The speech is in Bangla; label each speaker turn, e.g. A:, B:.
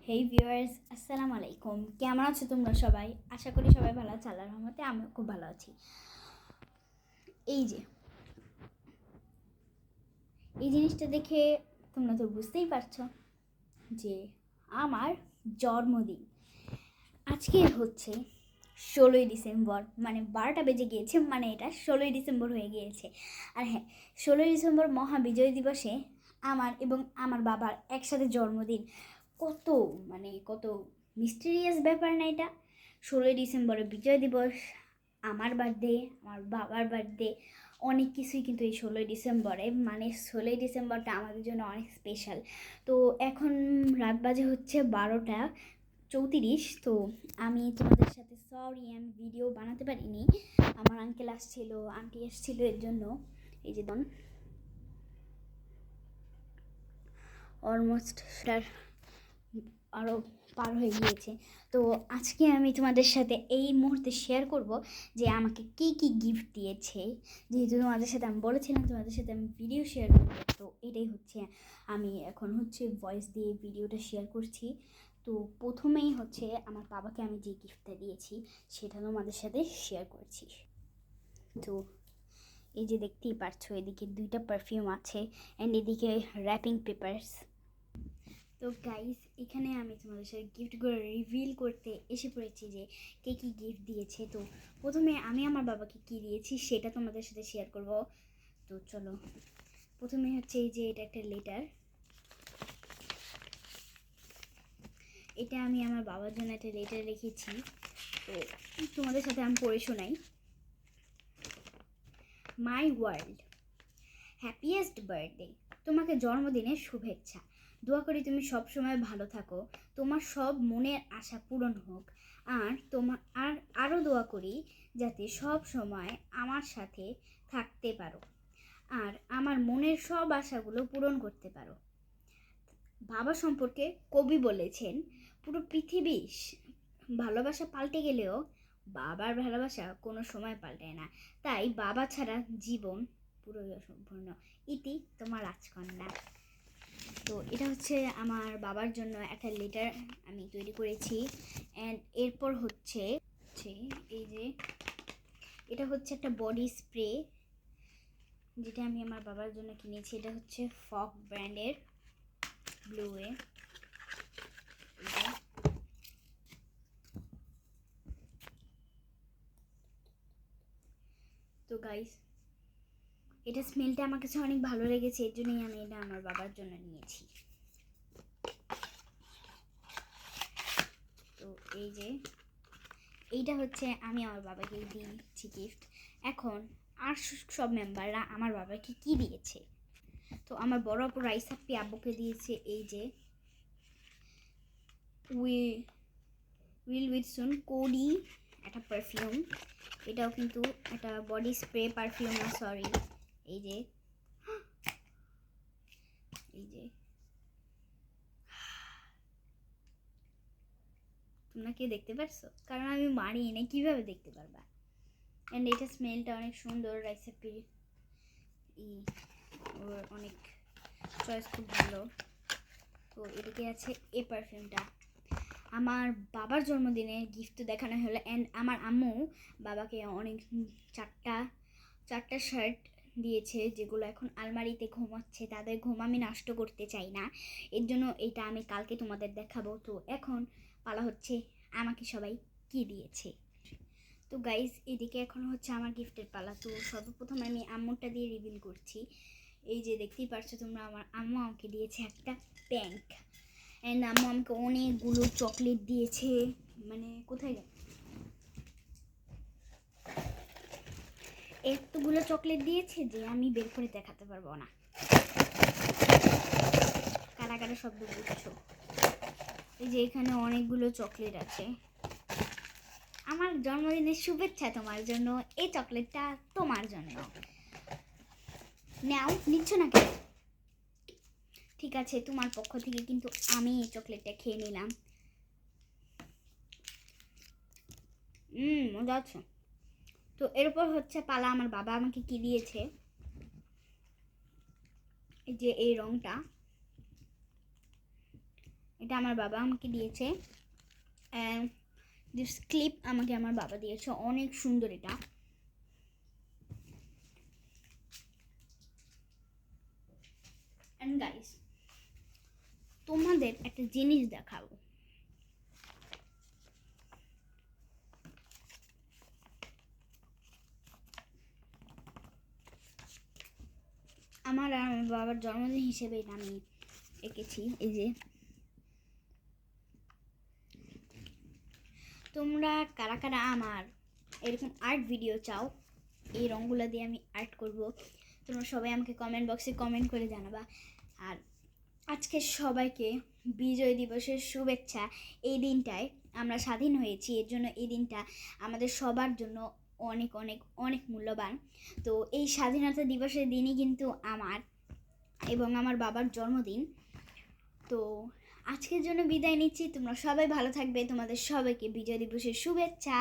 A: হেই ভিউয়ার্স, আসসালামু আলাইকুম। কেমন আছো তোমরা সবাই? আশা করি সবাই ভালো আছে। আল্লাহর রহমতে আমিও খুব ভালো আছি। এই যে এই জিনিসটা দেখে তোমরা তো বুঝতেই পারছো যে আমার জন্মদিন আজকে হচ্ছে 16ই ডিসেম্বর, মানে 12টা বেজে গিয়েছে, মানে এটা 16ই ডিসেম্বর হয়ে গিয়েছে। আর হ্যাঁ, 16ই ডিসেম্বর মহাবিজয় দিবসে আমার এবং আমার বাবার একসাথে জন্মদিন। কত কত মিস্টেরিয়াস ব্যাপার না এটা? 16ই ডিসেম্বরে বিজয় দিবস, আমার বার্থডে, আমার বাবার বার্থডে, অনেক কিছুই কিন্তু এই 16ই ডিসেম্বরে, মানে 16ই ডিসেম্বরটা আমাদের জন্য অনেক স্পেশাল। তো এখন রাত বাজে হচ্ছে 12টা 34। তো আমি তোমাদের সাথে সরি, আমি ভিডিও বানাতে পারিনি। আমার আঙ্কেল আসছিল, আন্টি এসছিল, এর জন্য এই যে অলমোস্ট আরও পার হয়ে গিয়েছে। তো আজকে আমি তোমাদের সাথে এই মুহূর্তে শেয়ার করব যে আমাকে কী কী গিফট দিয়েছে। যেহেতু তোমাদের সাথে আমি বলেছিলাম তোমাদের সাথে আমি ভিডিও শেয়ার করব, তো এটাই হচ্ছে আমি এখন ভয়েস দিয়ে ভিডিওটা শেয়ার করছি। তো প্রথমেই হচ্ছে আমার বাবাকে আমি যে গিফটটা দিয়েছি সেটা তোমাদের সাথে শেয়ার করছি। তো এই যে দেখতেই পারছো, এদিকে 2টা পারফিউম আছে অ্যান্ড এদিকে র্যাপিং পেপারস। তো গাইস, এখানে আমি তোমাদের সাথে গিফটগুলো রিভিল করতে এসে পড়েছি যে কে কী গিফট দিয়েছে। তো প্রথমে আমি আমার বাবাকে কী দিয়েছি সেটা তোমাদের সাথে শেয়ার করব। তো চলো, প্রথমে হচ্ছে এই যে এটা একটা লেটার। এটা আমি আমার বাবার জন্য একটা লেটার লিখেছি, তো তোমাদের সাথে আমি পড়ে শোনাই। মাই ওয়ার্ল্ড, হ্যাপিয়েস্ট বার্থডে। তোমাকে জন্মদিনের শুভেচ্ছা। দোয়া করি তুমি সব সময় ভালো থাকো, তোমার সব মনের আশা পূরণ হোক। আরও দোয়া করি যাতে সব সময় আমার সাথে থাকতে পারো আর আমার মনের সব আশাগুলো পূরণ করতে পারো। বাবা সম্পর্কে কবি বলেছেন, পুরো পৃথিবী ভালোবাসা পাল্টে গেলেও বাবার ভালোবাসা কোনো সময় পাল্টায় না। তাই বাবা ছাড়া জীবন পুরো অসম্পূর্ণ। ইতি তোমার রাজকন্যা। তো এটা হচ্ছে আমার বাবার জন্য একটা লেটার আমি তৈরি করেছি। অ্যান্ড এরপর হচ্ছে এই যে এটা হচ্ছে একটা বডি স্প্রে, যেটা আমি আমার বাবার জন্য কিনেছি। এটা হচ্ছে ফক ব্র্যান্ডের, ব্লুয়ে। তো গাইস, এটা স্মেলটা আমার কাছে অনেক ভালো লেগেছে, এর জন্যই আমি এটা আমার বাবার জন্য নিয়েছি। তো এই যে এইটা হচ্ছে আমি আমার বাবাকে দিয়েছি গিফট। এখন আর সব মেম্বাররা আমার বাবাকে কি দিয়েছে। তো আমার বড় আপু রাইসাপ্পি আব্বুকে দিয়েছে এই যে উইল উইথ সুন কোডি, একটা পারফিউম। এটাও কিন্তু একটা বডি স্প্রে পারফিউম না, সরি। এই যে তোমরা কি দেখতে পারছো? কারণ আমি মারি না, কিভাবে দেখতে পারবা? অ্যান্ড এটা স্মেলটা অনেক সুন্দর, রাইসাপ্পির ওর অনেক চয়েস খুব ভালো। তো এদিকে আছে এই পারফিউমটা। আমার বাবার জন্মদিনে গিফট দেখানো হলো, অ্যান্ড আমার আম্মু বাবাকে অনেক চারটা শার্ট দিয়েছে, যেগুলো এখন আলমারিতে ঘুমাচ্ছে। তাদের ঘুম আমি নষ্ট করতে চাই না, এর জন্য এটা আমি কালকে তোমাদের দেখাবো। তো এখন পালা হচ্ছে আমাকে সবাই কি দিয়েছে। তো গাইজ, এদিকে এখন হচ্ছে আমার গিফটের পালা। তো সর্বপ্রথম আমি আম্মুরটা দিয়ে রিভিল করছি। এই যে দেখতেই পারছো তোমরা, আমার আম্মু আমাকে দিয়েছে একটা ব্যাংক, অ্যান্ড আম্মু আমাকে অনেকগুলো চকলেট দিয়েছে। মানে কোথায় গেল, এতগুলো চকলেট দিয়েছে যে আমি বের করে দেখাতে পারবো না। কারা কারা শব্দ বুঝছো? এই যে এখানে অনেকগুলো চকলেট আছে। আমার জন্মদিনের শুভেচ্ছা তোমার জন্য, এই চকলেটটা তোমার জন্য। নাও, নিচ্ছ না কেন? ঠিক আছে, তোমার পক্ষ থেকে কিন্তু আমি এই চকলেটটা খেয়ে নিলাম। মজা আছে। তো এরপর হচ্ছে পালা আমার বাবা আমাকে কি দিয়েছে। এই যে এই রংটা, এটা আমার বাবা আমাকে দিয়েছে। দিস ক্লিপ আমাকে আমার বাবা দিয়েছে, অনেক সুন্দর এটা। অ্যান্ড গাইস, তোমাদের একটা জিনিস দেখাবো। আমার আর আমার বাবার জন্মদিন হিসেবে এটা আমি এঁকেছি। এই যে, তোমরা কারা কারা আমার এরকম আর্ট ভিডিও চাও, এই রঙগুলো দিয়ে আমি আর্ট করব, তোমরা সবাই আমাকে কমেন্ট বক্সে কমেন্ট করে জানাবা। আর আজকে সবাইকে বিজয় দিবসের শুভেচ্ছা। এই দিনটায় আমরা স্বাধীন হয়েছি, এর জন্য এই দিনটা আমাদের সবার জন্য অনেক অনেক অনেক মূল্যবান। তো এই স্বাধীনতা দিবসের দিনই কিন্তু আমার এবং আমার বাবার জন্মদিন। তো আজকের জন্য বিদায় নিচ্ছি, তোমরা সবাই ভালো থাকবে, তোমাদের সবাইকে বিজয় দিবসের শুভেচ্ছা।